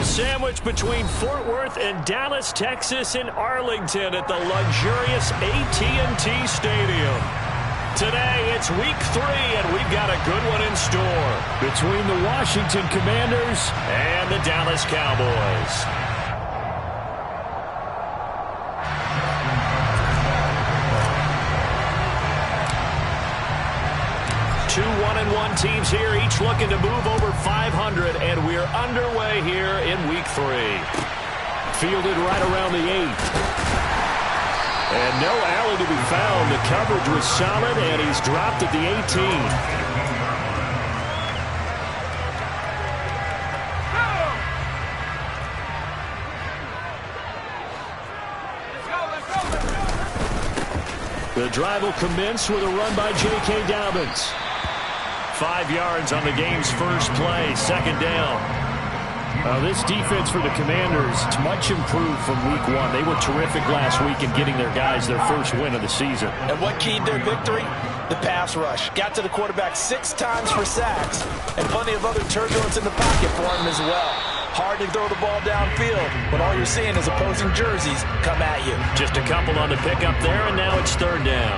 Sandwich between Fort Worth and Dallas, Texas, and Arlington at the luxurious AT&T Stadium. Today, it's week 3, and we've got a good one in store between the Washington Commanders and the Dallas Cowboys. Two 1-1 teams here, each looking to move over 500, and we're underway here in week 3. Fielded right around the 8. And no alley to be found. The coverage was solid, and he's dropped at the 18. The drive will commence with a run by J.K. Dobbins. 5 yards on the game's first play, second down. This defense for the Commanders is much improved from week 1. They were terrific last week in getting their guys their first win of the season. And what keyed their victory? The pass rush. Got to the quarterback 6 times for sacks, and plenty of other turbulence in the pocket for him as well. Hard to throw the ball downfield when all you're seeing is opposing jerseys come at you. Just a couple on the pickup there, and now it's third down.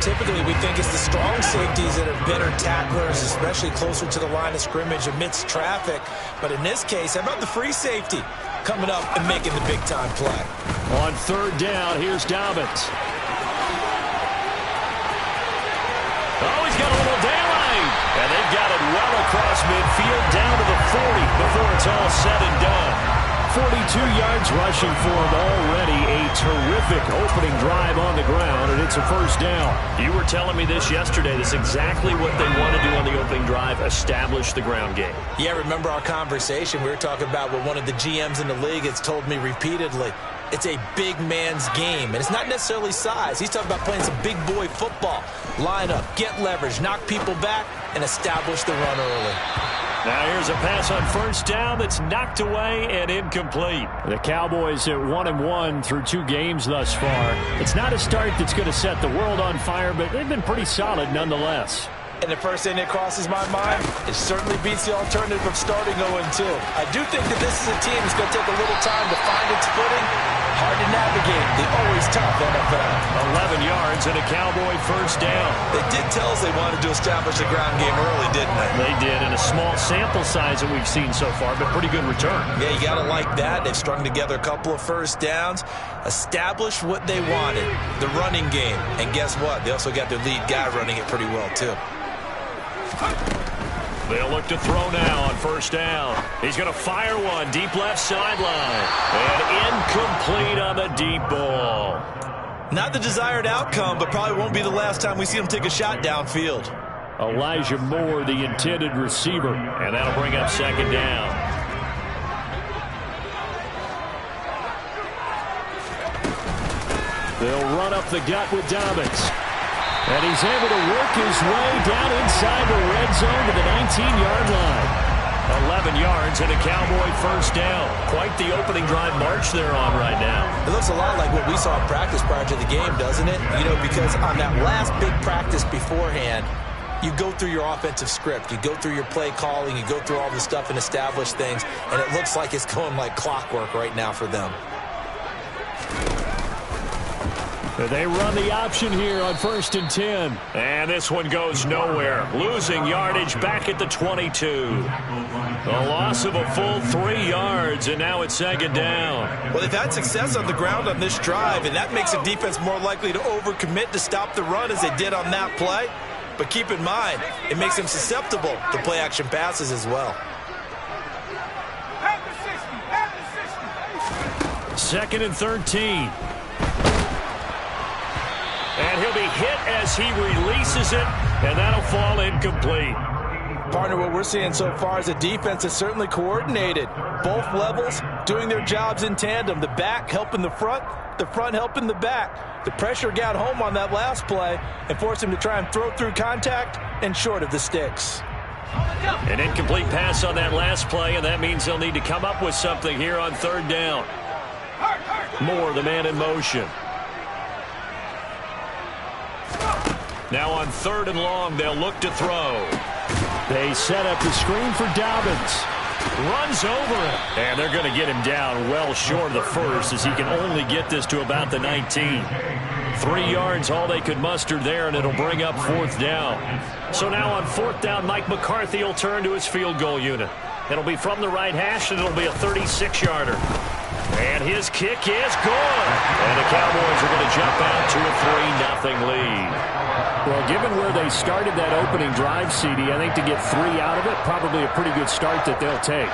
Typically, we think it's the strong safeties that are better tacklers, especially closer to the line of scrimmage amidst traffic. But in this case, how about the free safety coming up and making the big-time play? On third down, here's Dobbins. Oh, he's got a little daylight. And they've got it well across midfield down to the 40 before it's all said and done. 42 yards rushing for him already. A terrific opening drive on the ground, and it's a first down. You were telling me this yesterday. This is exactly what they want to do on the opening drive, establish the ground game. Yeah, remember our conversation? We were talking about what one of the GMs in the league has told me repeatedly. It's a big man's game, and it's not necessarily size. He's talking about playing some big boy football. Line up, get leverage, knock people back, and establish the run early. Now here's a pass on first down that's knocked away and incomplete. The Cowboys at 1-1 through 2 games thus far. It's not a start that's going to set the world on fire, but they've been pretty solid nonetheless. And the first thing that crosses my mind, it certainly beats the alternative of starting 0-2. I do think that this is a team that's going to take a little time to find its footing. Hard to navigate the always tough NFL. 11 yards and a Cowboy first down. They did tell us they wanted to establish the ground game early, didn't they? They did, in a small sample size that we've seen so far, but pretty good return. Yeah, you got to like that. They've strung together a couple of first downs, established what they wanted, the running game. And guess what? They also got their lead guy running it pretty well, too. They'll look to throw now on first down. He's going to fire one deep left sideline. And incomplete on the deep ball. Not the desired outcome, but probably won't be the last time we see him take a shot downfield. Elijah Moore, the intended receiver. And that'll bring up second down. They'll run up the gut with Dobbins. And he's able to work his way down inside the red zone to the 19-yard line. 11 yards and a Cowboy first down. Quite the opening drive march they're on right now. It looks a lot like what we saw in practice prior to the game, doesn't it? You know, because on that last big practice beforehand, you go through your offensive script. You go through your play calling. You go through all the stuff and establish things. And it looks like it's going like clockwork right now for them. They run the option here on 1st and 10. And this one goes nowhere. Losing yardage back at the 22. A loss of a full 3 yards, and now it's second down. Well, they've had success on the ground on this drive, and that makes the defense more likely to overcommit to stop the run as they did on that play. But keep in mind, it makes them susceptible to play-action passes as well. 2nd and 13. And he'll be hit as he releases it, and that'll fall incomplete. Partner, what we're seeing so far is a defense that's certainly coordinated. Both levels doing their jobs in tandem. The back helping the front helping the back. The pressure got home on that last play and forced him to try and throw through contact and short of the sticks. An incomplete pass on that last play, and that means they'll need to come up with something here on third down. Moore, the man in motion. Now on 3rd and long, they'll look to throw. They set up the screen for Dobbins. runs over him. And they're going to get him down well short of the first, as he can only get this to about the 19. 3 yards, all they could muster there, and it'll bring up 4th down. So now on 4th down, Mike McCarthy will turn to his field goal unit. It'll be from the right hash, and it'll be a 36-yarder. And his kick is good. And the Cowboys are going to jump out to a 3-0 lead. Well, given where they started that opening drive, CD, I think to get 3 out of it, probably a pretty good start that they'll take.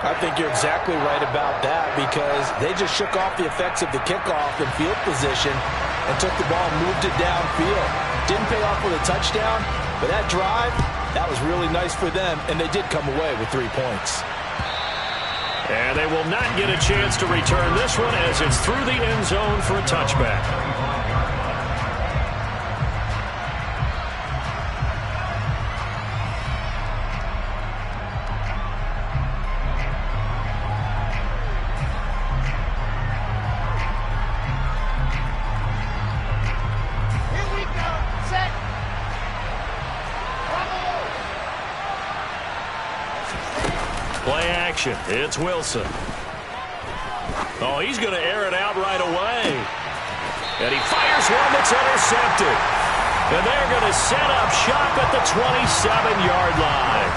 I think you're exactly right about that, because they just shook off the effects of the kickoff and field position and took the ball and moved it downfield. Didn't pay off with a touchdown, but that drive, that was really nice for them, and they did come away with 3 points. And they will not get a chance to return this one, as it's through the end zone for a touchback. Play action. It's Wilson. Oh, he's going to air it out right away. And he fires one that's intercepted. And they're going to set up shop at the 27-yard line.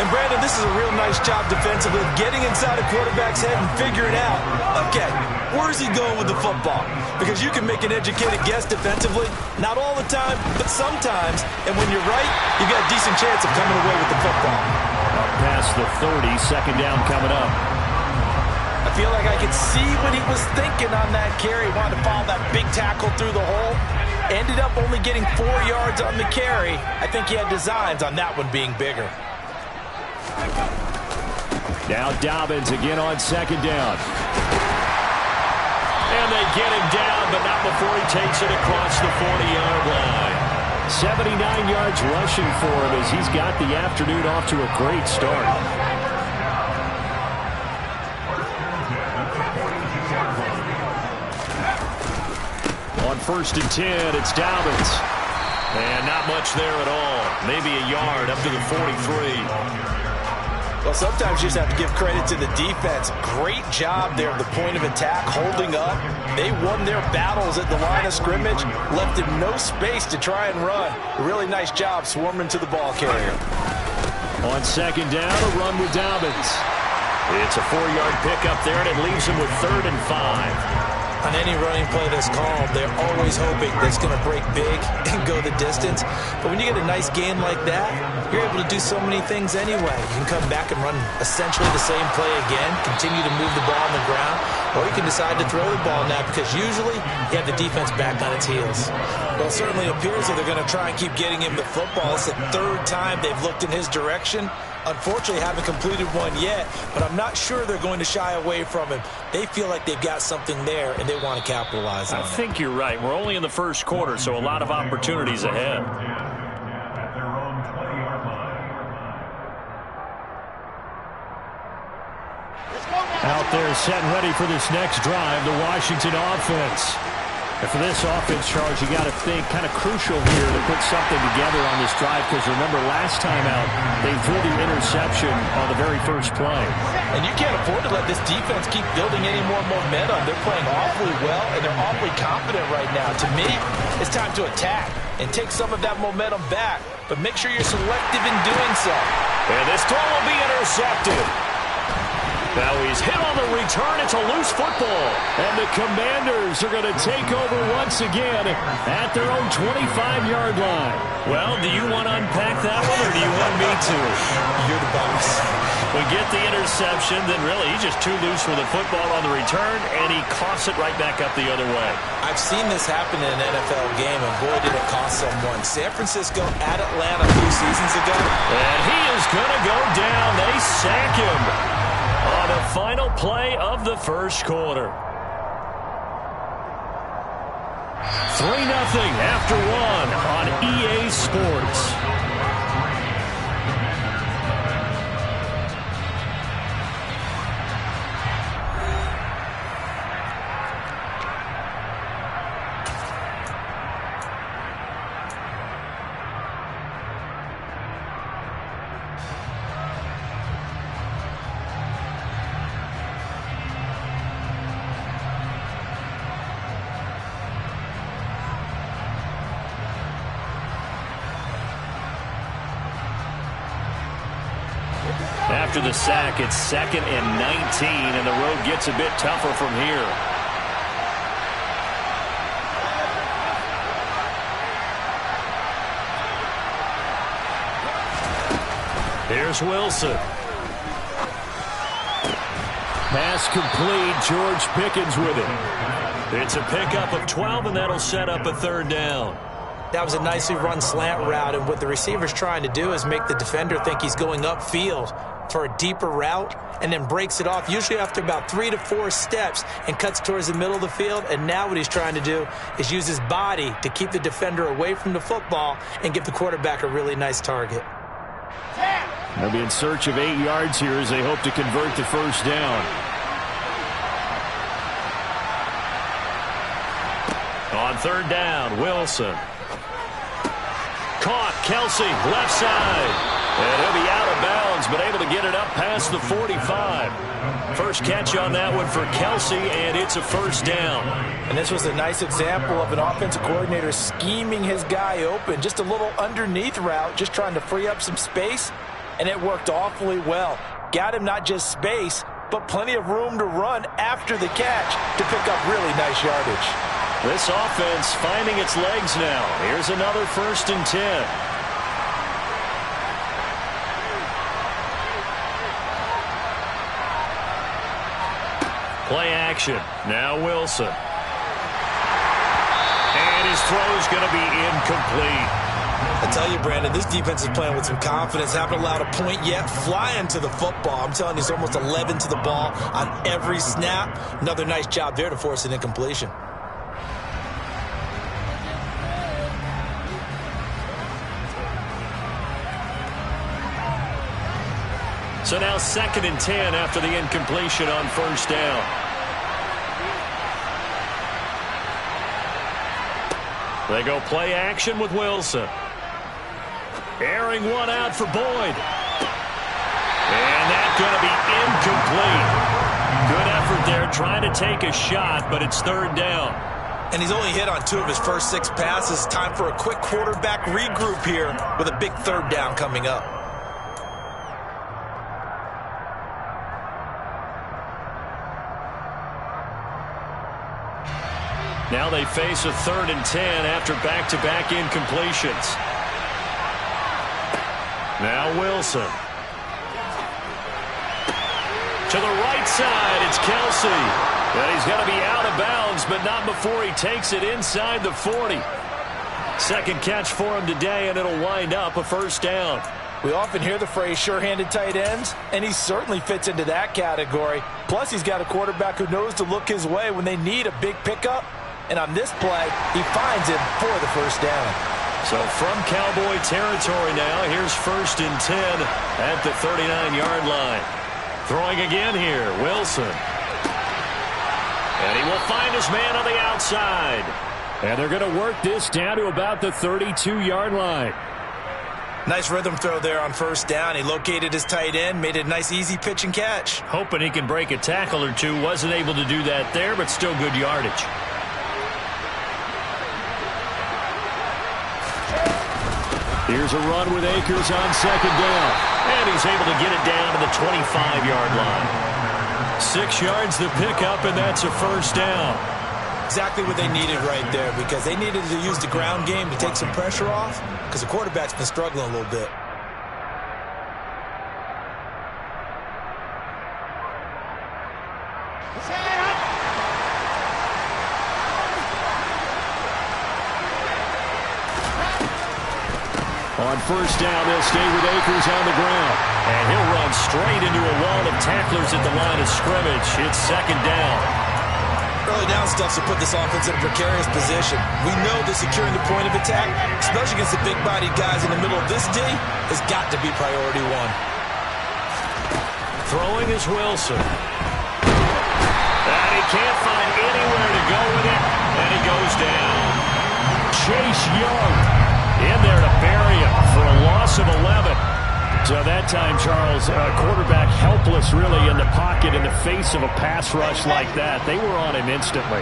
And Brandon, this is a real nice job defensively, getting inside a quarterback's head and figuring out, okay, where's he going with the football? Because you can make an educated guess defensively, not all the time, but sometimes. And when you're right, you've got a decent chance of coming away with the football. Up past the 30, 2nd down coming up. I feel like I could see what he was thinking on that carry. He wanted to follow that big tackle through the hole. Ended up only getting 4 yards on the carry. I think he had designs on that one being bigger. Now Dobbins again on 2nd down. And they get him down, but not before he takes it across the 40-yard line. 79 yards rushing for him, as he's got the afternoon off to a great start. On 1st and 10, it's Dobbins. And not much there at all. Maybe a yard up to the 43. Well, sometimes you just have to give credit to the defense. Great job there at the point of attack, holding up. They won their battles at the line of scrimmage, left him no space to try and run. A really nice job swarming to the ball carrier. On 2nd down, a run with Dobbins. It's a 4-yard pickup there, and it leaves him with 3rd and 5. On any running play that's called, they're always hoping that it's going to break big and go the distance. But when you get a nice game like that, you're able to do so many things anyway. You can come back and run essentially the same play again, continue to move the ball on the ground, or you can decide to throw the ball now, because usually you have the defense back on its heels. Well, it certainly appears that they're going to try and keep getting him the football. It's the 3rd time they've looked in his direction. Unfortunately, haven't completed one yet, but I'm not sure they're going to shy away from him. They feel like they've got something there, and they want to capitalize on it. I think you're right. We're only in the 1st quarter, so a lot of opportunities ahead. Out there setting ready for this next drive, the Washington offense. And for this offense, Charles, you got to think kind of crucial here to put something together on this drive, because remember last time out, they threw the interception on the very first play. And you can't afford to let this defense keep building any more momentum. They're playing awfully well, and they're awfully confident right now. To me, it's time to attack and take some of that momentum back, but make sure you're selective in doing so. And this throw will be intercepted. Now he's hit on the return. It's a loose football. And the Commanders are going to take over once again at their own 25-yard line. Well, do you want to unpack that one, or do you want me to? You're the boss. We get the interception, then really he's just too loose for the football on the return, and he coughs it right back up the other way. I've seen this happen in an NFL game, and boy, did it cost someone. San Francisco at Atlanta a few seasons ago. And he is going to go down. They sack him on the final play of the 1st quarter. 3-0 after 1 on EA Sports. After the sack, it's 2nd and 19, and the road gets a bit tougher from here. Here's Wilson. Pass complete. George Pickens with it. It's a pickup of 12, and that'll set up a 3rd down. That was a nicely run slant route, and what the receiver's trying to do is make the defender think he's going upfield for a deeper route, and then breaks it off, usually after about 3 to 4 steps, and cuts towards the middle of the field. And now what he's trying to do is use his body to keep the defender away from the football and give the quarterback a really nice target. They'll be in search of 8 yards here as they hope to convert the 1st down. On 3rd down, Wilson. Caught, Kelce, left side. And he'll be out of bounds, but able to get it up past the 45. First catch on that one for Kelce, and it's a 1st down. And this was a nice example of an offensive coordinator scheming his guy open. Just a little underneath route, just trying to free up some space, and it worked awfully well. Got him not just space, but plenty of room to run after the catch to pick up really nice yardage. This offense finding its legs now. Here's another 1st and 10. Play action. Now Wilson. And his throw's going to be incomplete. I tell you, Brandon, this defense is playing with some confidence. Haven't allowed a point yet. Flying to the football. I'm telling you, it's almost 11 to the ball on every snap. Another nice job there to force an incompletion. So now 2nd and 10 after the incompletion on 1st down. They go play action with Wilson. Airing one out for Boyd. And that's going to be incomplete. Good effort there trying to take a shot, but it's 3rd down. And he's only hit on 2 of his first 6 passes. Time for a quick quarterback regroup here with a big 3rd down coming up. Now they face a 3rd and 10 after back-to-back incompletions. Now Wilson. To the right side, it's Kelce. And he's going to be out of bounds, but not before he takes it inside the 40. 2nd catch for him today, and it'll wind up a 1st down. We often hear the phrase sure-handed tight ends, and he certainly fits into that category. Plus, he's got a quarterback who knows to look his way when they need a big pickup. And on this play, he finds him for the 1st down. So from Cowboy territory now, here's 1st and 10 at the 39-yard line. Throwing again here, Wilson. And he will find his man on the outside. And they're going to work this down to about the 32-yard line. Nice rhythm throw there on 1st down. He located his tight end, made it a nice easy pitch and catch. Hoping he can break a tackle or two. Wasn't able to do that there, but still good yardage. Here's a run with Akers on 2nd down. And he's able to get it down to the 25-yard line. 6 yards the pickup, and that's a 1st down. Exactly what they needed right there, because they needed to use the ground game to take some pressure off, because the quarterback's been struggling a little bit. On 1st down, they'll stay with Akers on the ground. And he'll run straight into a wall of tacklers at the line of scrimmage. It's 2nd down. Early down stuff to put this offense in a precarious position. We know that securing the point of attack, especially against the big-bodied guys in the middle of this D, has got to be priority 1. Throwing is Wilson. And he can't find anywhere to go with it. And he goes down. Chase Young in there to bury him for a loss of 11. So that time, Charles, quarterback helpless really in the pocket in the face of a pass rush like that. They were on him instantly.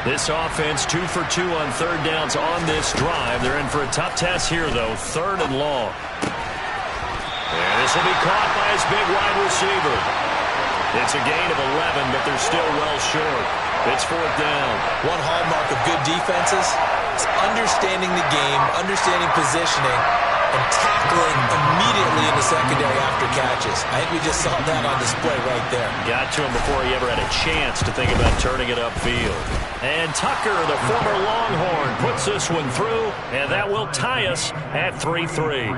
This offense 2 for 2 on 3rd downs on this drive. They're in for a tough test here, though. 3rd and long. And this will be caught by his big wide receiver. It's a gain of 11, but they're still well short. It's fourth down. One hallmark of good defenses is understanding the game, understanding positioning, and tackling immediately in the secondary after catches. I think we just saw that on display right there. Got to him before he ever had a chance to think about turning it upfield. And Tucker, the former Longhorn, puts this one through, and that will tie us at 3-3.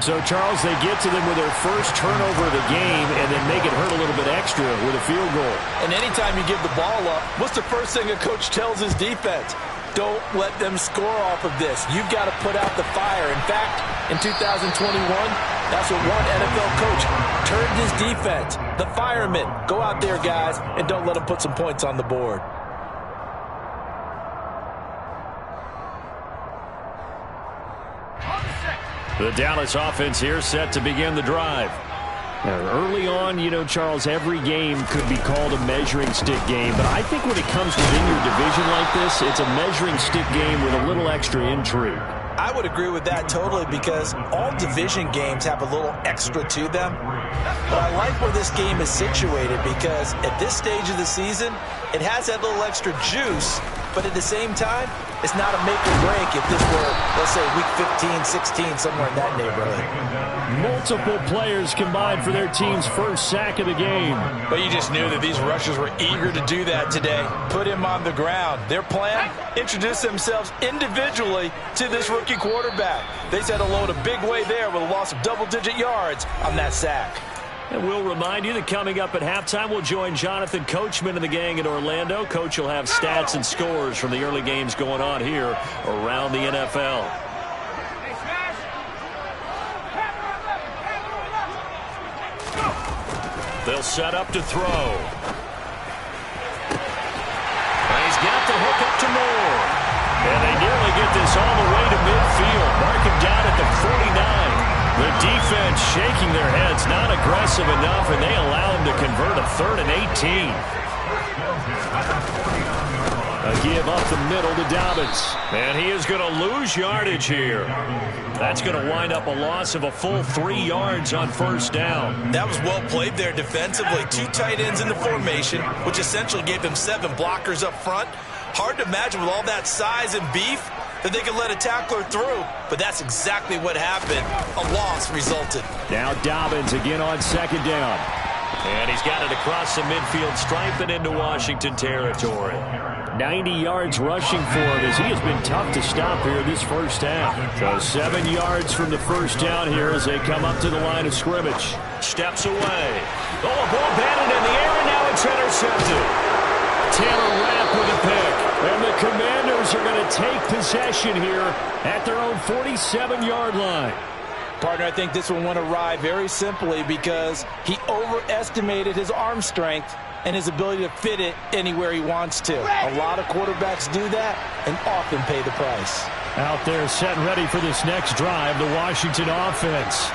So, Charles, they get to them with their first turnover of the game and then make it hurt a little bit extra with a field goal. And anytime you give the ball up, what's the first thing a coach tells his defense? Don't let them score off of this. You've got to put out the fire. In fact, in 2021, that's what one NFL coach turned his defense. The firemen. Go out there, guys, and don't let them put some points on the board. The Dallas offense here set to begin the drive. Now, early on, you know, Charles, every game could be called a measuring stick game, but I think when it comes within your division like this, it's a measuring stick game with a little extra intrigue. I would agree with that totally because all division games have a little extra to them. But I like where this game is situated because at this stage of the season, it has that little extra juice, but at the same time, it's not a make or break if this were, let's say, week 15, 16, somewhere in that neighborhood. Multiple players combined for their team's first sack of the game. But you just knew that these rushers were eager to do that today. Put him on the ground. Their plan, introduce themselves individually to this rookie quarterback. They said hello in a big way there with a loss of double-digit yards on that sack. And we'll remind you that coming up at halftime, we'll join Jonathan Coachman and the gang in Orlando. Coach will have stats and scores from the early games going on here around the NFL. They'll set up to throw. And he's got the hook up to Moore. And they nearly get this all the way to midfield. Mark him down at the 49. The defense shaking their heads, not aggressive enough, and they allow him to convert a 3rd and 18. A give up the middle to Dobbins. And he is going to lose yardage here. That's going to wind up a loss of a full 3 yards on first down. That was well played there defensively. 2 tight ends in the formation, which essentially gave them 7 blockers up front. Hard to imagine with all that size and beef that they could let a tackler through, but that's exactly what happened. A loss resulted. Now Dobbins again on second down. And he's got it across the midfield stripe and into Washington territory. 90 yards rushing for him as he has been tough to stop here this first half. So 7 yards from the first down here as they come up to the line of scrimmage. Steps away. Oh, a ball batted in the air, and now it's intercepted. Taylor Rapp with a pick. And the Commanders are going to take possession here at their own 47-yard line. Partner, I think this one went awry very simply because he overestimated his arm strength and his ability to fit it anywhere he wants to. A lot of quarterbacks do that and often pay the price. Out there set and ready for this next drive, the Washington offense.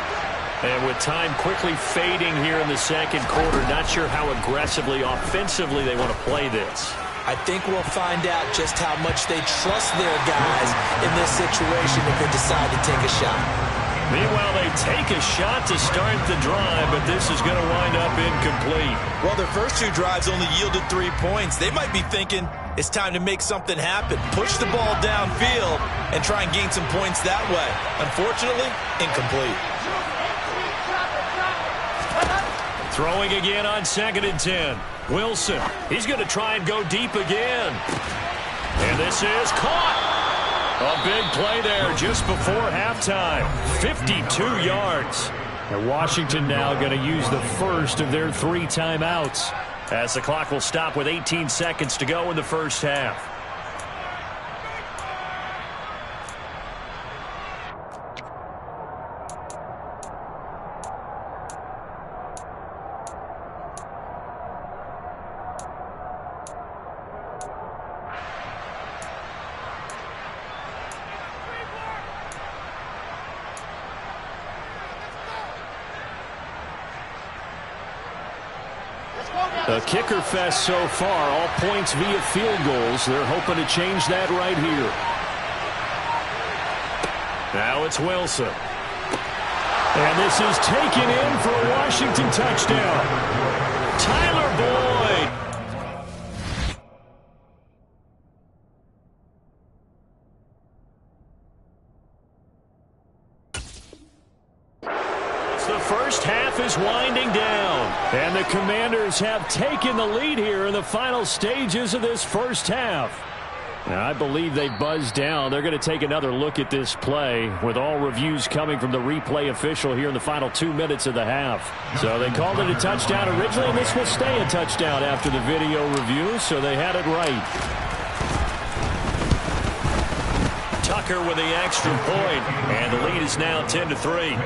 And with time quickly fading here in the second quarter, not sure how aggressively, offensively they want to play this. I think we'll find out just how much they trust their guys in this situation if they decide to take a shot. Meanwhile, they take a shot to start the drive, but this is going to wind up incomplete. Well, their first 2 drives only yielded 3 points. They might be thinking it's time to make something happen. Push the ball downfield and try and gain some points that way. Unfortunately, incomplete. Throwing again on 2nd and 10. Wilson, he's going to try and go deep again. And this is caught. A big play there just before halftime. 52 yards. And Washington now going to use the first of their 3 timeouts. As the clock will stop with 18 seconds to go in the first half. A kicker fest so far, all points via field goals. They're hoping to change that right here. Now it's Wilson. And this is taken in for a Washington touchdown. Tyler Boyd. The first half is winding down, and the Commanders have taken the lead here in the final stages of this first half. Now, I believe they buzzed down. They're going to take another look at this play with all reviews coming from the replay official here in the final 2 minutes of the half. So they called it a touchdown originally, and this will stay a touchdown after the video review, so they had it right. Tucker with the extra point, and the lead is now 10-3.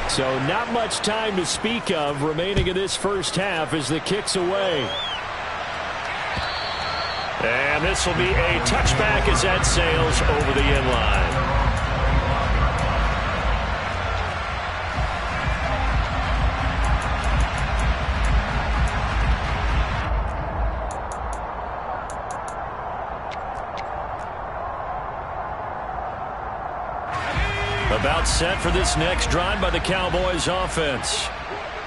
So not much time to speak of remaining in this first half as the kick's away. And this will be a touchback as that sails over the end line. About set for this next drive by the Cowboys offense.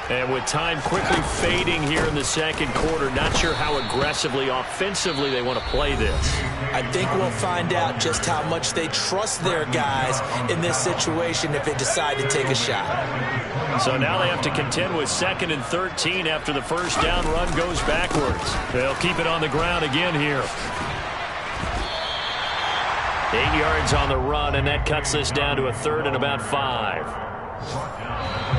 And with time quickly fading here in the second quarter, not sure how aggressively, offensively they want to play this. I think we'll find out just how much they trust their guys in this situation if they decide to take a shot. So now they have to contend with 2nd and 13 after the first down run goes backwards. They'll keep it on the ground again here. 8 yards on the run, and that cuts this down to a 3rd and about 5.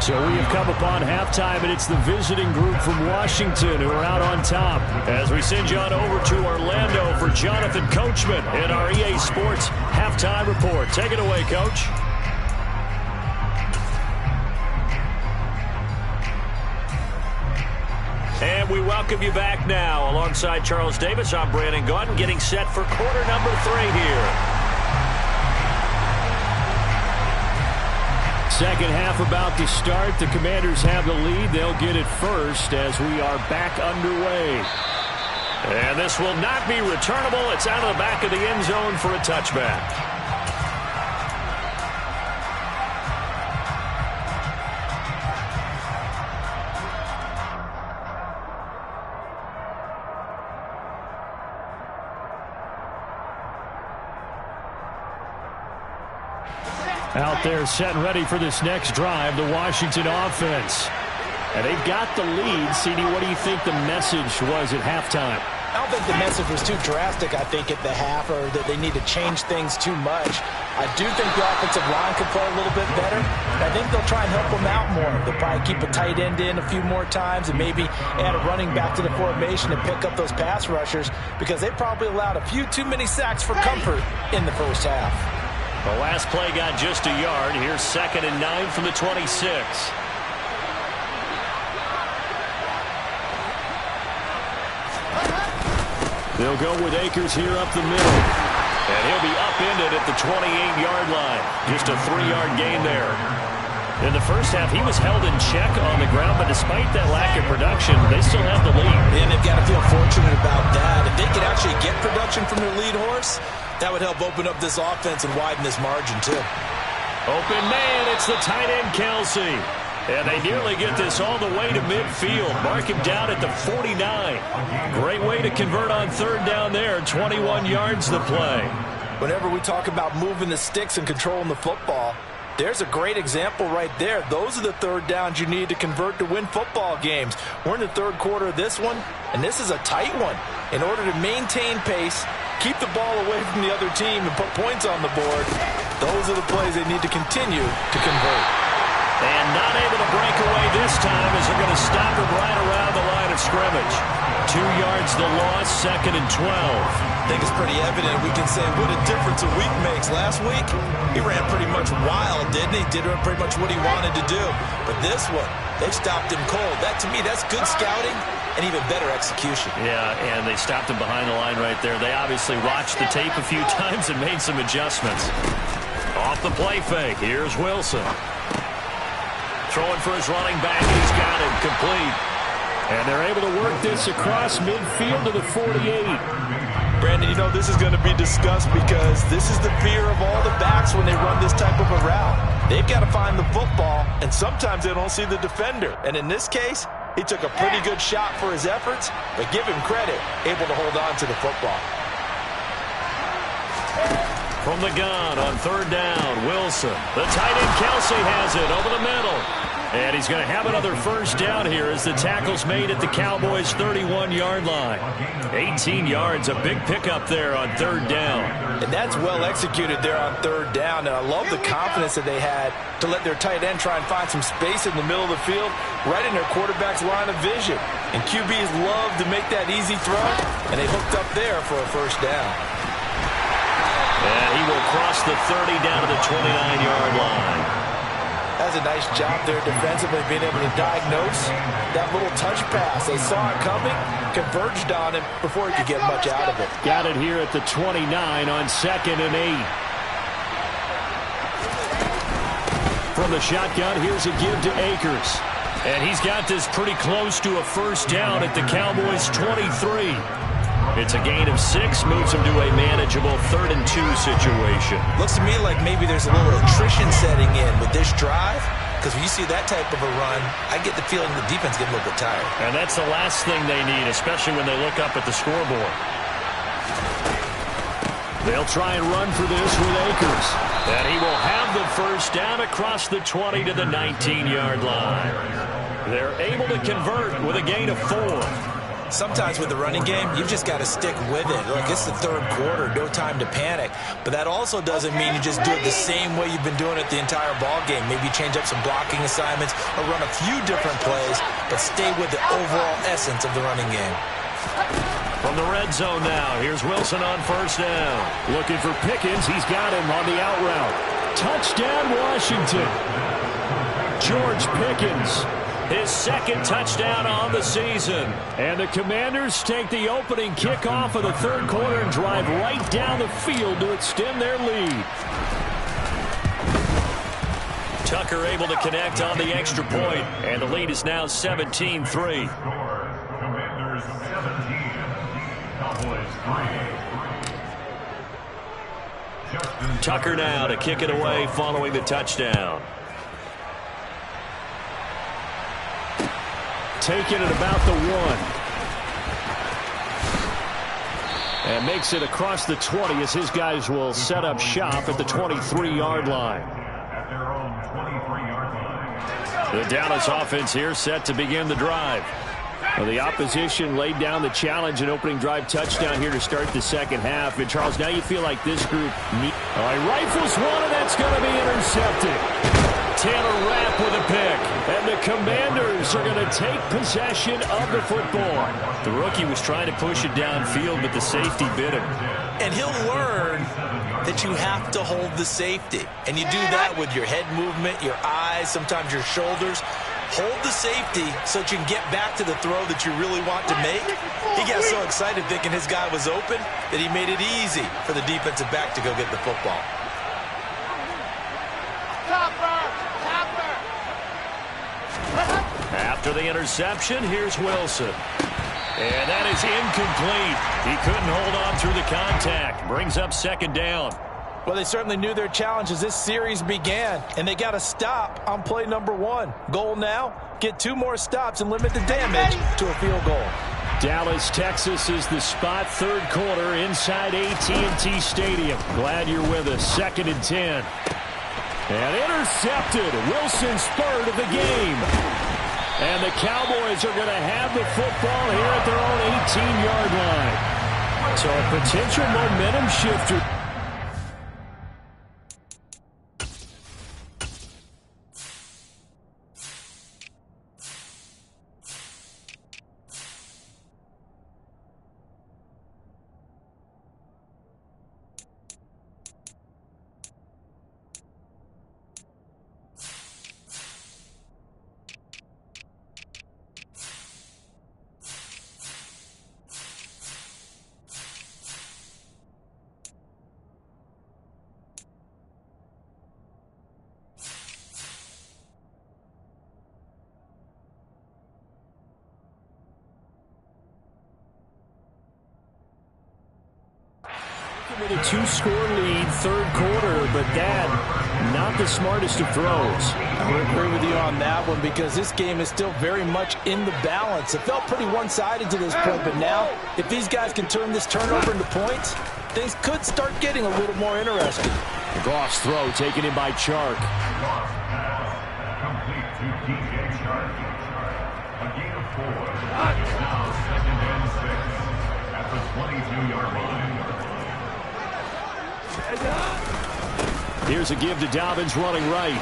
So we have come upon halftime, and it's the visiting group from Washington who are out on top. As we send you on over to Orlando for Jonathan Coachman in our EA Sports Halftime Report. Take it away, Coach. And we welcome you back now. Alongside Charles Davis, I'm Brandon Gaudin, getting set for quarter number 3 here. Second half about to start. The Commanders have the lead. They'll get it first as we are back underway. And this will not be returnable. It's out of the back of the end zone for a touchback. Out there set and ready for this next drive, the Washington offense. And they've got the lead. CD, what do you think the message was at halftime? I don't think the message was too drastic, I think, at the half, or that they need to change things too much. I do think the offensive line could play a little bit better. I think they'll try and help them out more. They'll probably keep a tight end in a few more times and maybe add a running back to the formation and pick up those pass rushers, because they probably allowed a few too many sacks for comfort in the first half. The last play got just a yard. Here's 2nd and 9 from the 26. They'll go with Akers here up the middle. And he'll be upended at the 28-yard line. Just a 3-yard gain there. In the first half, he was held in check on the ground, but despite that lack of production, they still have the lead. And they've got to feel fortunate about that. If they could actually get production from their lead horse, that would help open up this offense and widen this margin, too. Open man, it's the tight end, Kelsey. And they nearly get this all the way to midfield. Mark him down at the 49. Great way to convert on 3rd down there. 21 yards the play. Whenever we talk about moving the sticks and controlling the football, there's a great example right there. Those are the 3rd downs you need to convert to win football games. We're in the 3rd quarter of this one, and this is a tight one. In order to maintain pace, keep the ball away from the other team, and put points on the board, those are the plays they need to continue to convert. And not able to break away this time as they're going to stop him right around the line of scrimmage. 2 yards the loss, 2nd and 12. I think it's pretty evident. We can say what a difference a week makes. Last week, he ran pretty much wild, didn't he? Did pretty much what he wanted to do. But this one, they stopped him cold. That, to me, that's good scouting and even better execution. Yeah, and they stopped him behind the line right there. They obviously watched the tape a few times and made some adjustments. Off the play fake, here's Wilson. Throwing for his running back, he's got it complete. And they're able to work this across midfield to the 48. Brandon, you know this is going to be discussed because this is the fear of all the backs when they run this type of a route. They've got to find the football, and sometimes they don't see the defender. And in this case, he took a pretty good shot for his efforts, but give him credit, able to hold on to the football. From the gun on third down, Wilson. The tight end Kelsey has it over the middle. And he's going to have another first down here as the tackle's made at the Cowboys' 31-yard line. 18 yards, a big pickup there on third down. And that's well executed there on third down. And I love the confidence that they had to let their tight end try and find some space in the middle of the field, right in their quarterback's line of vision. And QBs love to make that easy throw, and they hooked up there for a first down. And he will cross the 30 down to the 29-yard line. That's a nice job there defensively, being able to diagnose that little touch pass. They saw it coming, converged on him before he could get much out of it. Got it here at the 29 on 2nd and 8. From the shotgun, here's a give to Akers. And he's got this pretty close to a first down at the Cowboys' 23. It's a gain of 6, moves him to a manageable 3rd and 2 situation. Looks to me like maybe there's a little attrition setting in with this drive, because when you see that type of a run, I get the feeling the defense getting a little bit tired. And that's the last thing they need, especially when they look up at the scoreboard. They'll try and run for this with Akers. And he will have the first down across the 20 to the 19-yard line. They're able to convert with a gain of 4. Sometimes with the running game, you've just got to stick with it. Look, it's the third quarter, no time to panic. But that also doesn't mean you just do it the same way you've been doing it the entire ball game. Maybe change up some blocking assignments or run a few different plays, but stay with the overall essence of the running game. From the red zone now, here's Wilson on first down. Looking for Pickens. He's got him on the out route. Touchdown, Washington. George Pickens. His second touchdown on the season. And the Commanders take the opening kickoff of the third quarter and drive right down the field to extend their lead. Tucker able to connect on the extra point, and the lead is now 17-3. Commanders 17, Cowboys 3. Tucker now to kick it away following the touchdown. Taking it about the 1. And makes it across the 20 as his guys will set up shop at the 23-yard line. At their own 23-yard line. The Dallas offense here set to begin the drive. Well, the opposition laid down the challenge and opening drive touchdown here to start the second half. And, Charles, now you feel like this group all right, rifles one, and that's going to be intercepted. Taylor Rapp with a pick. And the Commanders are going to take possession of the football. The rookie was trying to push it downfield, but the safety bit him. And he'll learn that you have to hold the safety. And you do that with your head movement, your eyes, sometimes your shoulders. Hold the safety so that you can get back to the throw that you really want to make. He got so excited thinking his guy was open that he made it easy for the defensive back to go get the football. After the interception, here's Wilson. And that is incomplete. He couldn't hold on through the contact. Brings up second down. Well, they certainly knew their challenge as this series began, and they got to stop on play number 1. Goal now, get 2 more stops and limit the damage to a field goal. Dallas, Texas is the spot, third quarter inside AT&T Stadium. Glad you're with us. 2nd and 10. And intercepted. Wilson spur to the game. And the Cowboys are going to have the football here at their own 18-yard line. So a potential momentum shifter. With a two-score lead, third quarter, but that, not the smartest of throws. I would agree with you on that one because this game is still very much in the balance. It felt pretty one-sided to this point, but now, if these guys can turn this turnover into points, things could start getting a little more interesting. Goff's throw taken in by Chark. Complete to DJ Chark. A gain of 4. Now 2nd and 6 at the 22-yard line. Here's a give to Dobbins running right.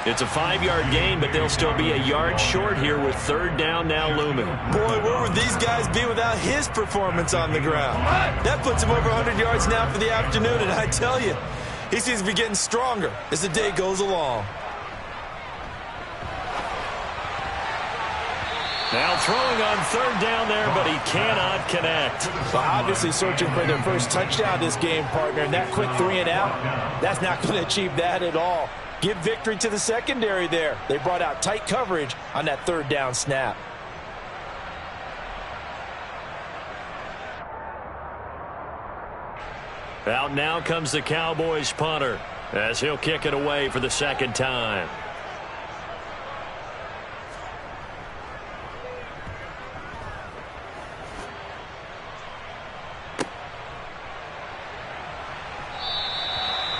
It's a 5-yard gain, but they'll still be a yard short here with third down now looming. Boy, where would these guys be without his performance on the ground? That puts him over 100 yards now for the afternoon, and I tell you, he seems to be getting stronger as the day goes along. Now throwing on third down there, but he cannot connect. So obviously searching for their first touchdown this game, partner, and that quick 3 and out, that's not going to achieve that at all. Give victory to the secondary there. They brought out tight coverage on that third down snap. Out now comes the Cowboys punter as he'll kick it away for the second time.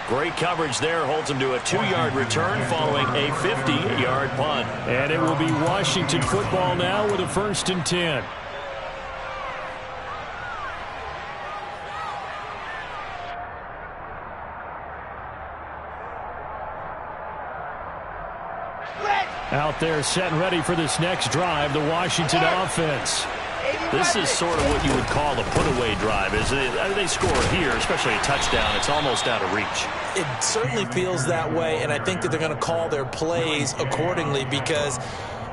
Great coverage there, holds him to a 2-yard return following a 50-yard punt. And it will be Washington football now with a 1st and 10. Out there set and ready for this next drive, the Washington offense. This is sort of what you would call a put-away drive, isn't it? They score here, especially a touchdown. It's almost out of reach. It certainly feels that way, and I think that they're going to call their plays accordingly because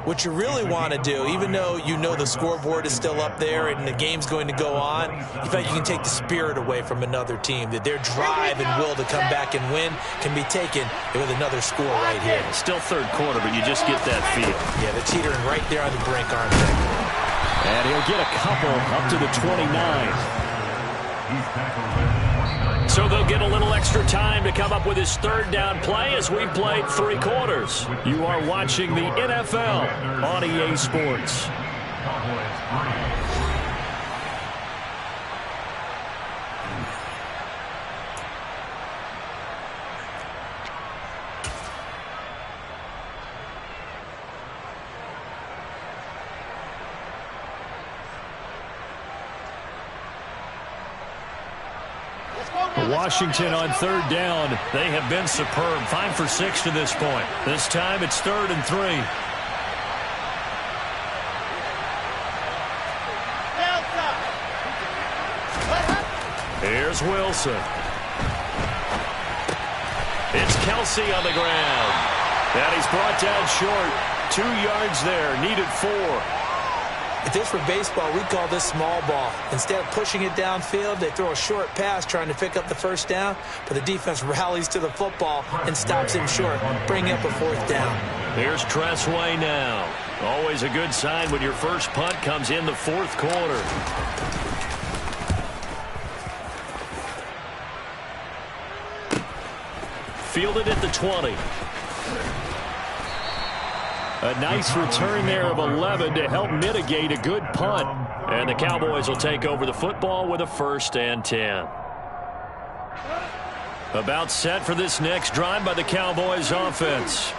what you really want to do, even though you know the scoreboard is still up there and the game's going to go on, you feel like you can take the spirit away from another team, that their drive and will to come back and win can be taken with another score right here. Still third quarter, but you just get that feel. Yeah, they're teetering right there on the brink, aren't they? And he'll get a couple up to the 29. So they'll get a little extra time to come up with his third down play as we've played 3 quarters. You are watching the NFL on EA Sports. Washington on third down. They have been superb. 5 for 6 to this point. This time it's 3rd and 3. Here's Wilson. It's Kelsey on the ground. And he's brought down short. 2 yards there. Needed 4. If this were baseball, we'd call this small ball. Instead of pushing it downfield, they throw a short pass trying to pick up the first down, but the defense rallies to the football and stops him short, bringing up a 4th down. Here's Tressway now. Always a good sign when your first punt comes in the 4th quarter. Fielded at the 20. A nice return there of 11 to help mitigate a good punt. And the Cowboys will take over the football with a 1st and 10. About set for this next drive by the Cowboys offense.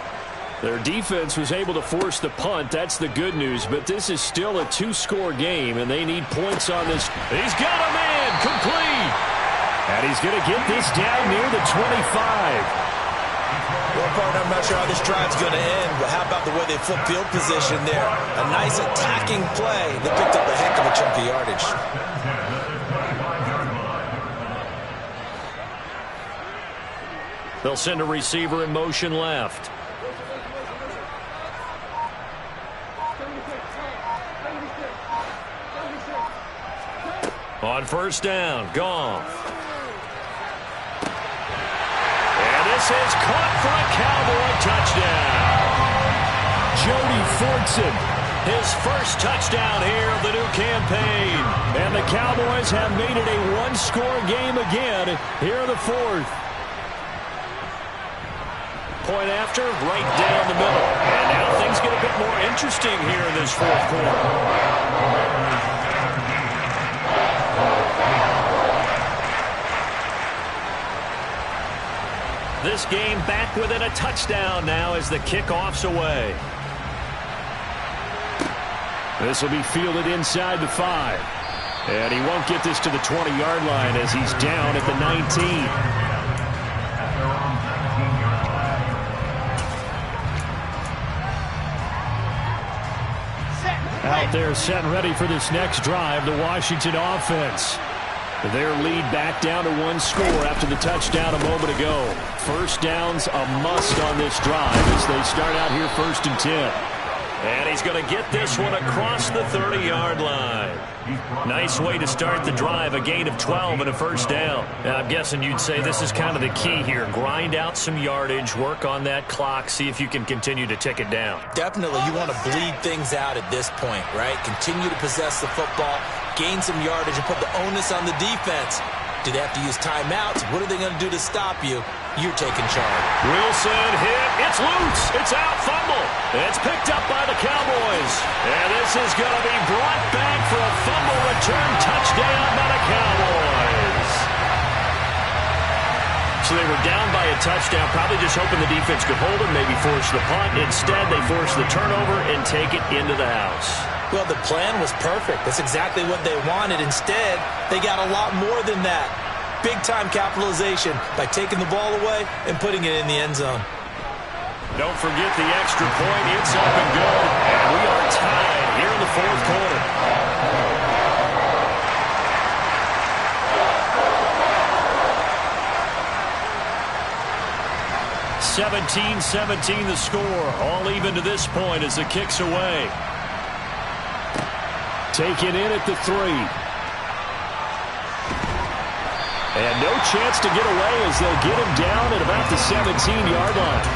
Their defense was able to force the punt. That's the good news. But this is still a 2-score game, and they need points on this. He's got a man complete. And he's going to get this down near the 25. Well, partner, I'm not sure how this drive's going to end, but how about the way they flip field position there? A nice attacking play that picked up a heck of a chunk of yardage. They'll send a receiver in motion left. On 1st down, Goff. This is caught for a Cowboy touchdown. Jody Fortson His first touchdown here of the new campaign. And the Cowboys have made it a one-score game again here in the fourth. Point after, right down the middle. And now things get a bit more interesting here in this fourth quarter. This game back within a touchdown now as the kickoff's away. This will be fielded inside the 5. And he won't get this to the 20-yard line as he's down at the 19. Out there set and ready for this next drive, the Washington offense. Their lead back down to one score after the touchdown a moment ago. First down's a must on this drive as they start out here 1st and 10. And he's going to get this one across the 30-yard line. Nice way to start the drive, a gain of 12 and a first down. Now, I'm guessing you'd say this is kind of the key here. Grind out some yardage, work on that clock, see if you can continue to tick it down. Definitely, you want to bleed things out at this point, right? Continue to possess the football, gain some yardage, and put the onus on the defense. Do they have to use timeouts? What are they going to do to stop you? You're taking charge. Wilson hit. It's loose. It's out. Fumble. It's picked up by the Cowboys. And this is going to be brought back for a fumble return touchdown by the Cowboys. So they were down by a touchdown, probably just hoping the defense could hold them, maybe force the punt. Instead, they force the turnover and take it into the house. Well, the plan was perfect. That's exactly what they wanted. Instead, they got a lot more than that. Big-time capitalization by taking the ball away and putting it in the end zone. Don't forget the extra point. It's up and good. And we are tied here in the fourth quarter. 17-17 the score. All even to this point as the kick's away. Taken in at the 3. And no chance to get away as they'll get him down at about the 17-yard line.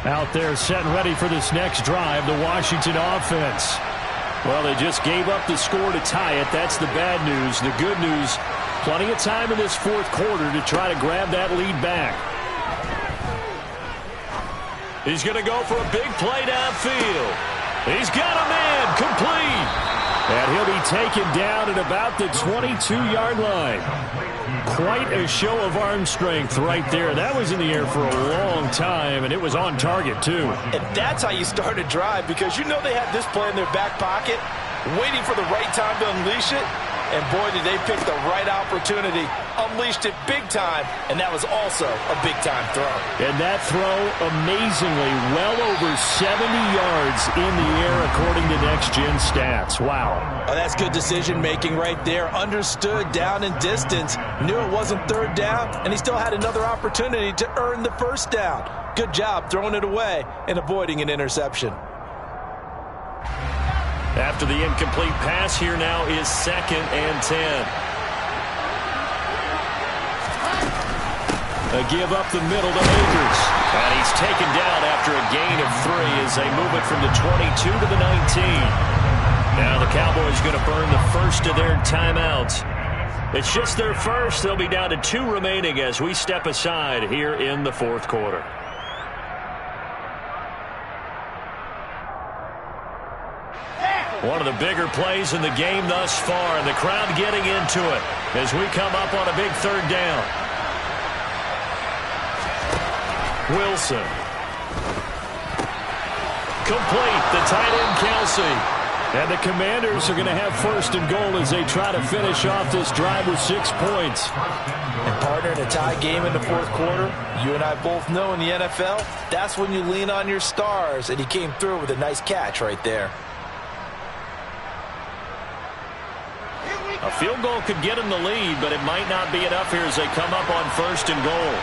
Out there set and ready for this next drive, the Washington offense. Well, they just gave up the score to tie it. That's the bad news. The good news, plenty of time in this fourth quarter to try to grab that lead back. He's going to go for a big play downfield. He's got a man complete. And he'll be taken down at about the 22-yard line. Quite a show of arm strength right there. That was in the air for a long time, and it was on target, too. And that's how you start a drive, because you know they have this play in their back pocket, waiting for the right time to unleash it. And boy, did they pick the right opportunity. Unleashed it big time, and that was also a big-time throw. And that throw, amazingly, well over 70 yards in the air, according to Next Gen Stats. Wow. Oh, that's good decision-making right there. Understood down and distance. Knew it wasn't third down, and he still had another opportunity to earn the first down. Good job throwing it away and avoiding an interception. After the incomplete pass, here now is 2nd and 10. A give up the middle to Akers. And he's taken down after a gain of 3 as they move it from the 22 to the 19. Now the Cowboys going to burn the first of their timeouts. It's just their first. They'll be down to 2 remaining as we step aside here in the fourth quarter. One of the bigger plays in the game thus far, and the crowd getting into it as we come up on a big third down. Wilson. Complete, the tight end Kelsey. And the Commanders are going to have 1st and goal as they try to finish off this drive with 6 points. And partner, in a tie game in the fourth quarter, you and I both know in the NFL, that's when you lean on your stars, and he came through with a nice catch right there. A field goal could get him the lead, but it might not be enough here as they come up on 1st and goal.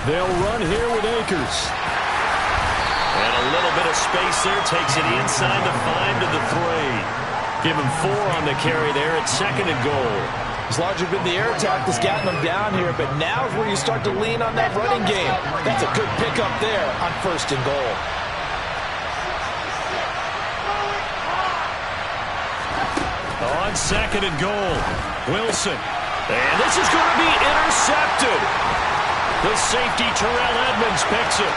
They'll run here with Akers. And a little bit of space there. Takes it inside the 5 to the 3. Give him 4 on the carry there at 2nd and goal. It's largely been the air attack that's gotten them down here, but now is where you start to lean on that running game. That's a good pickup there on 1st and goal. On 2nd and goal, Wilson. And this is going to be intercepted. The safety, Terrell Edmonds, picks it.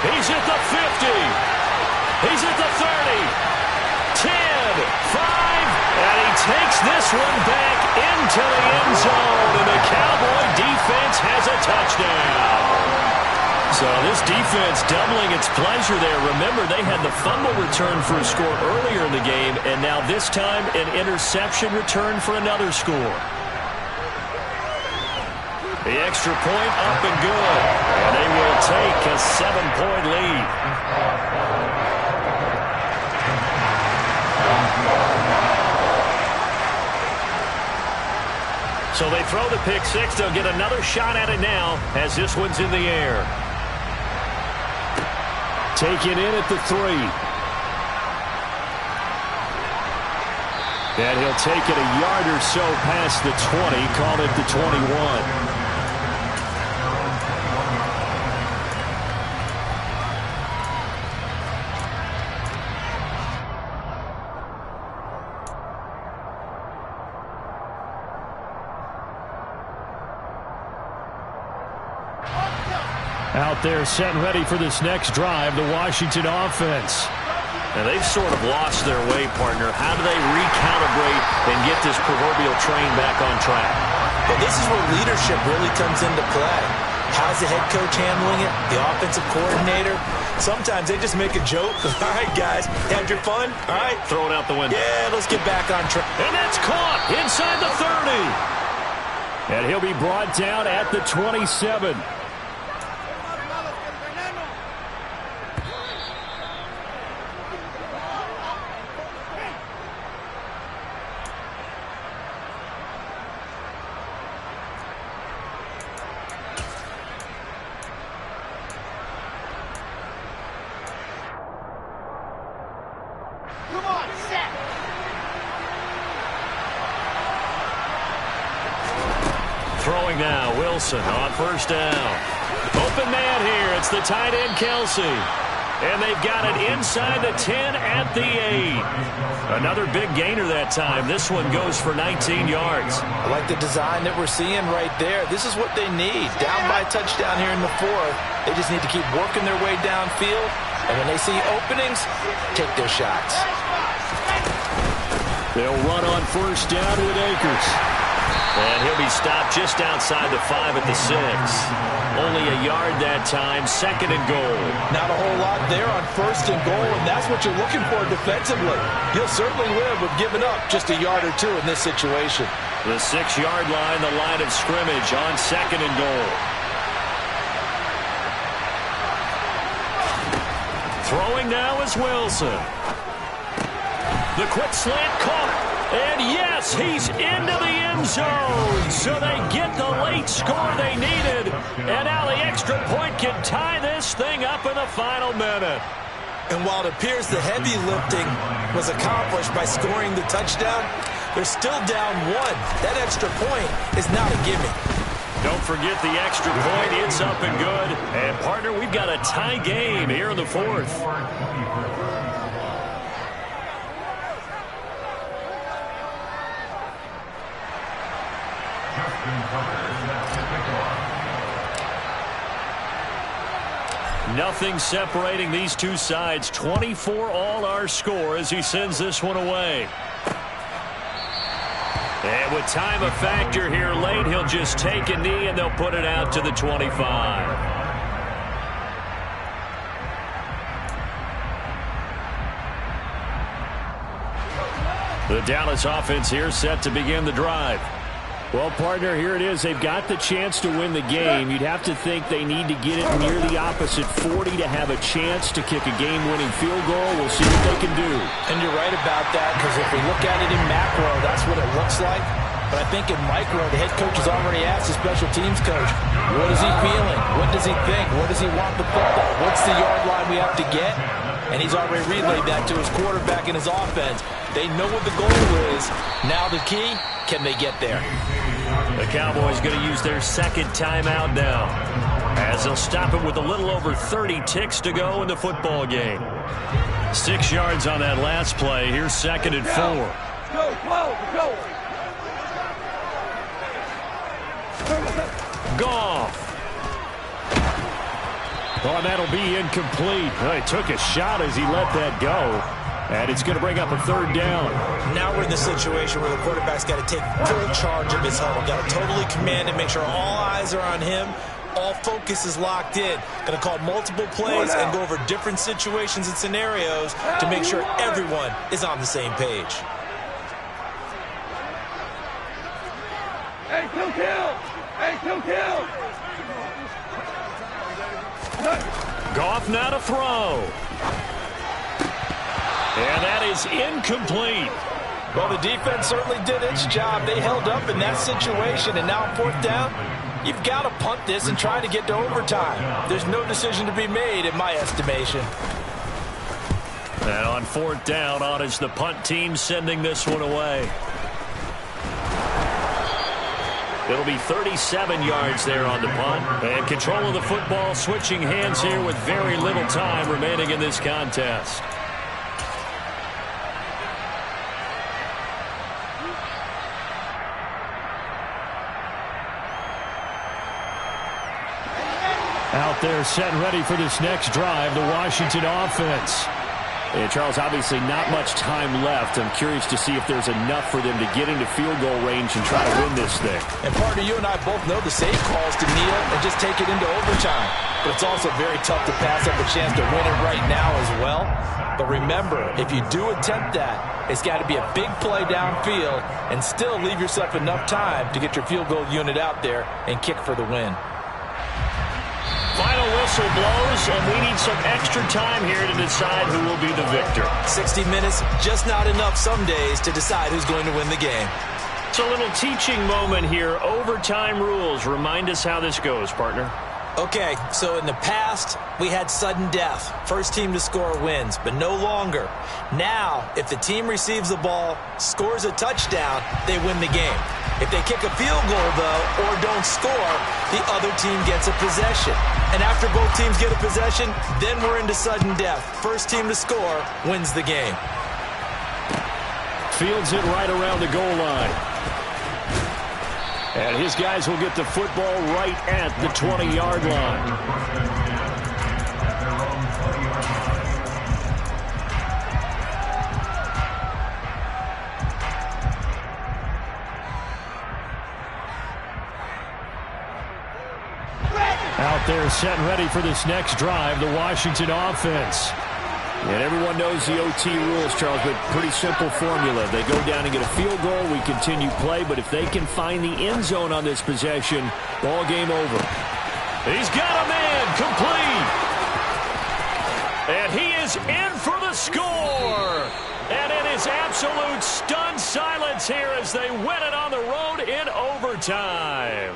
He's at the 50. He's at the 30. 10, 5, and he takes this one back into the end zone, and the Cowboy defense has a touchdown. So this defense doubling its pleasure there. Remember, they had the fumble return for a score earlier in the game, and now this time an interception return for another score. The extra point up and good, and they will take a 7-point lead. So they throw the pick six. They'll get another shot at it now as this one's in the air. Taken in at the 3. And he'll take it a yard or so past the 20, call it the 21. Out there set and ready for this next drive, the Washington offense. And they've sort of lost their way, partner. How do they recalibrate and get this proverbial train back on track? Well, this is where leadership really comes into play. How's the head coach handling it? The offensive coordinator? Sometimes they just make a joke. All right, guys, had your fun? All right. Throw it out the window. Yeah, let's get back on track. And that's caught inside the 30. And he'll be brought down at the 27. Throwing now, Wilson on 1st down. Open man here. It's the tight end, Kelsey. And they've got it inside the 10 at the 8. Another big gainer that time. This one goes for 19 yards. I like the design that we're seeing right there. This is what they need. Down by a touchdown here in the 4th. They just need to keep working their way downfield. And when they see openings, take their shots. They'll run on 1st down with Akers. And he'll be stopped just outside the 5 at the 6. Only a yard that time, 2nd and goal. Not a whole lot there on 1st and goal, and that's what you're looking for defensively. You'll certainly live with giving up just a yard or 2 in this situation. The 6-yard line, the line of scrimmage on 2nd and goal. Throwing now is Wilson. The quick slant caught. And yes, he's into the end zone. So they get the late score they needed. And now the extra point can tie this thing up in the final minute. And while it appears the heavy lifting was accomplished by scoring the touchdown, they're still down 1. That extra point is not a gimme. Don't forget the extra point. It's up and good. And, partner, we've got a tie game here in the 4th. Nothing separating these two sides. 24 all our score as he sends this one away. And with time a factor here late, he'll just take a knee and they'll put it out to the 25. The Dallas offense here set to begin the drive. Well, partner, here it is. They've got the chance to win the game. You'd have to think they need to get it near the opposite 40 to have a chance to kick a game-winning field goal. We'll see what they can do. And you're right about that, because if we look at it in macro, that's what it looks like. But I think in micro, the head coach has already asked the special teams coach, what is he feeling? What does he think? Where does he want the football? What's the yard line we have to get? And he's already relayed that to his quarterback and his offense. They know what the goal is. Now the key, can they get there? The Cowboys going to use their second timeout now, as they'll stop it with a little over 30 ticks to go in the football game. 6 yards on that last play. Here's 2nd and 4. Go. Goff. Oh, and that'll be incomplete. Well, he took a shot as he let that go. And it's going to bring up a 3rd down. Now we're in the situation where the quarterback's got to take full charge of his huddle. Got to totally command and make sure all eyes are on him. All focus is locked in. Going to call multiple plays and go over different situations and scenarios to make sure everyone is on the same page. Hey, kill! Goff now to throw. And that is incomplete. Well, the defense certainly did its job. They held up in that situation, and now on 4th down, you've got to punt this and try to get to overtime. There's no decision to be made in my estimation. And on 4th down, on is the punt team sending this one away. It'll be 37 yards there on the punt. And control of the football switching hands here with very little time remaining in this contest. Out there set and ready for this next drive, the Washington offense. And Charles, obviously not much time left. I'm curious to see if there's enough for them to get into field goal range and try to win this thing. And partner, you and I both know the safe calls to kneel and just take it into overtime. But it's also very tough to pass up a chance to win it right now as well. But remember, if you do attempt that, it's got to be a big play downfield and still leave yourself enough time to get your field goal unit out there and kick for the win. Final whistle blows, and we need some extra time here to decide who will be the victor. 60 minutes, just not enough some days to decide who's going to win the game. It's a little teaching moment here. Overtime rules. Remind us how this goes, partner. Okay, so in the past, we had sudden death. First team to score wins, but no longer. Now, if the team receives the ball, scores a touchdown, they win the game. If they kick a field goal, though, or don't score, the other team gets a possession. And after both teams get a possession, then we're into sudden death. First team to score wins the game. Fields it right around the goal line. And his guys will get the football right at the 20-yard line. Out there set and ready for this next drive, the Washington offense. And everyone knows the OT rules, Charles, but pretty simple formula. They go down and get a field goal, we continue play, but if they can find the end zone on this possession, ball game over. He's got a man, complete. And he is in for the score. And it is absolute stunned silence here as they win it on the road in overtime.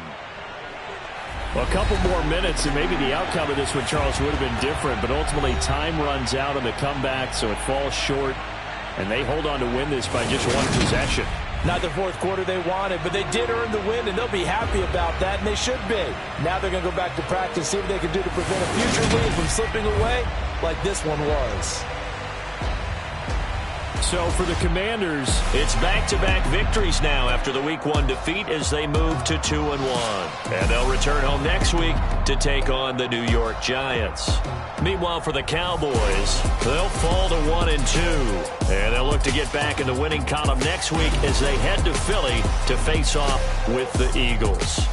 Well, a couple more minutes, and maybe the outcome of this one, Charles, would have been different. But ultimately, time runs out on the comeback, so it falls short. And they hold on to win this by just one possession. Not the fourth quarter they wanted, but they did earn the win, and they'll be happy about that, and they should be. Now they're going to go back to practice, see what they can do to prevent a future win from slipping away like this one was. So for the Commanders, it's back-to-back victories now after the Week 1 defeat as they move to 2-1. And they'll return home next week to take on the New York Giants. Meanwhile, for the Cowboys, they'll fall to 1-2. And they'll look to get back in the winning column next week as they head to Philly to face off with the Eagles.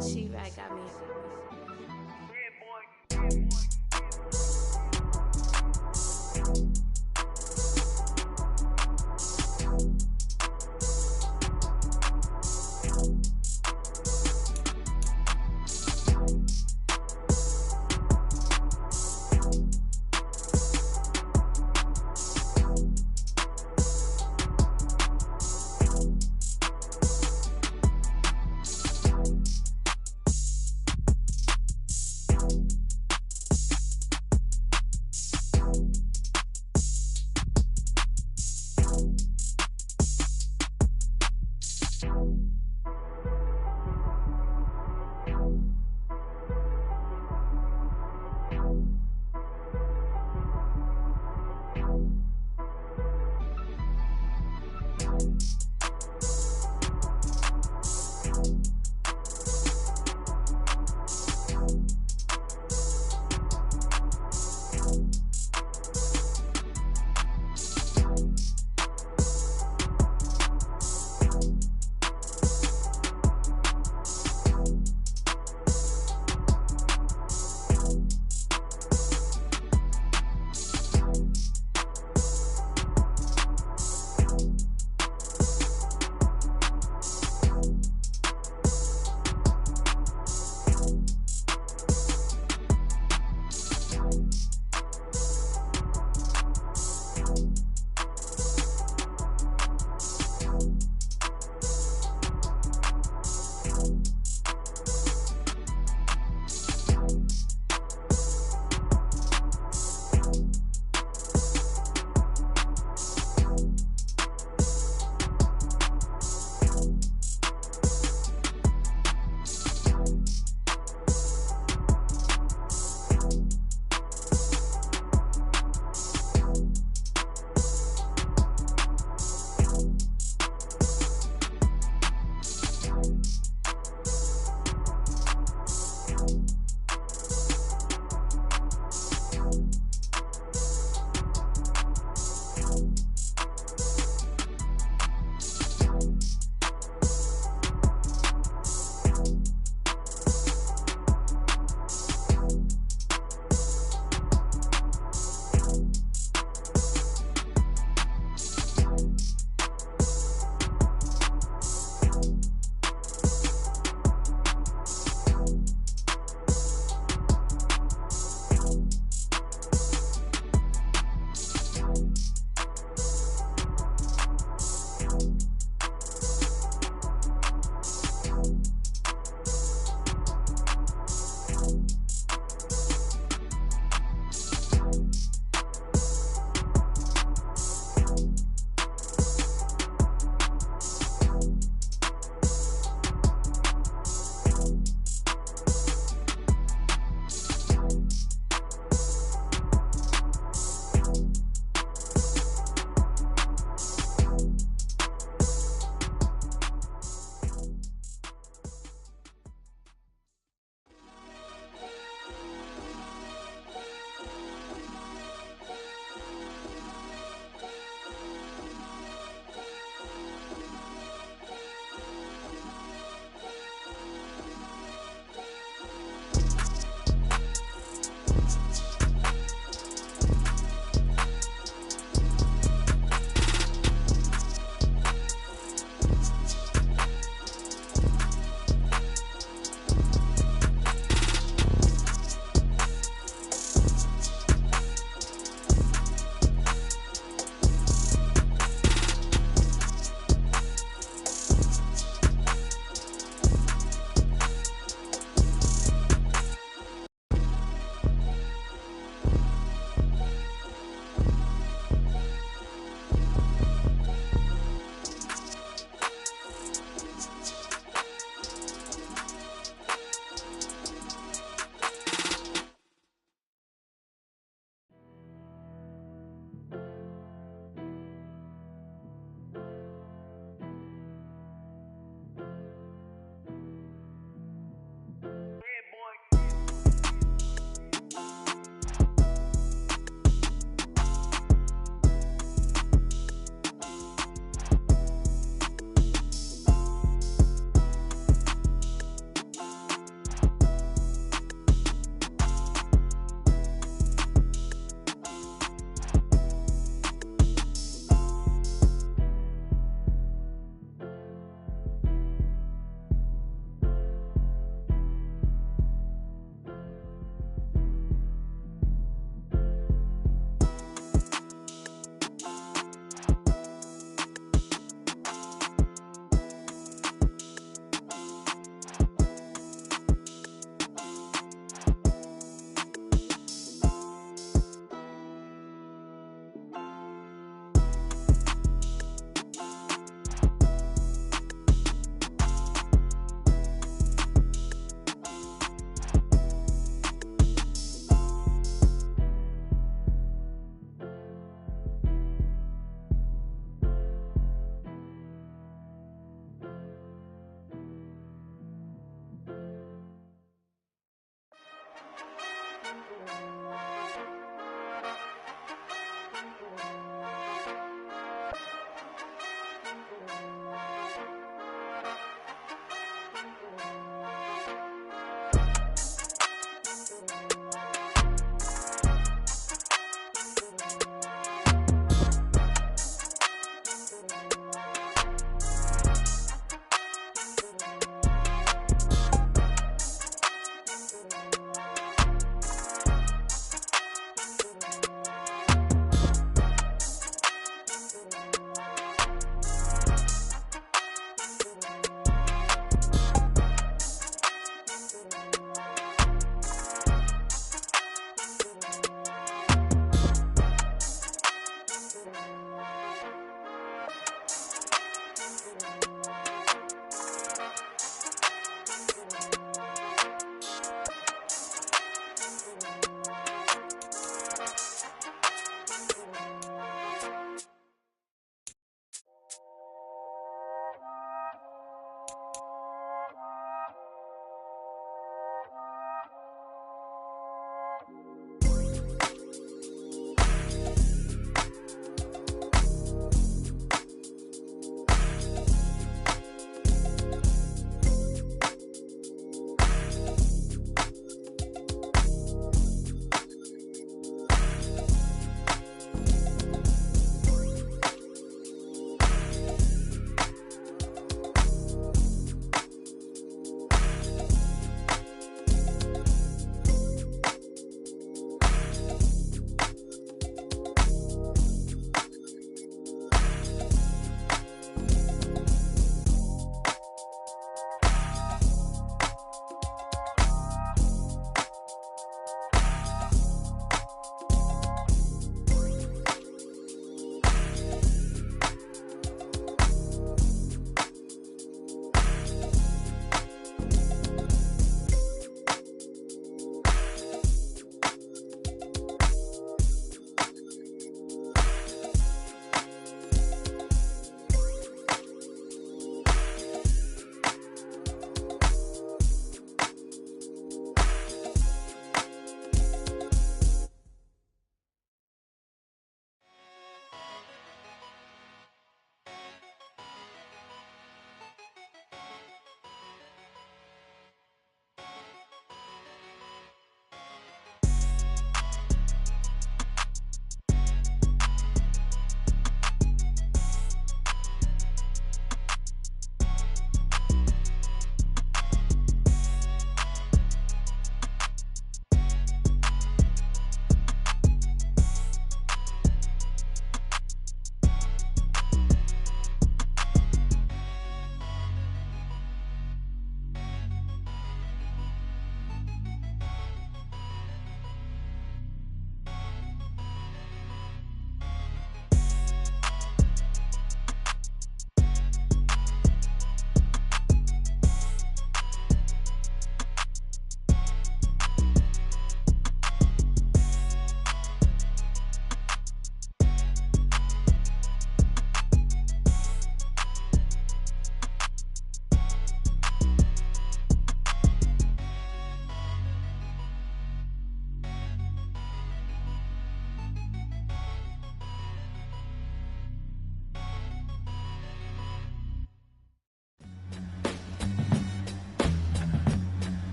She right got me.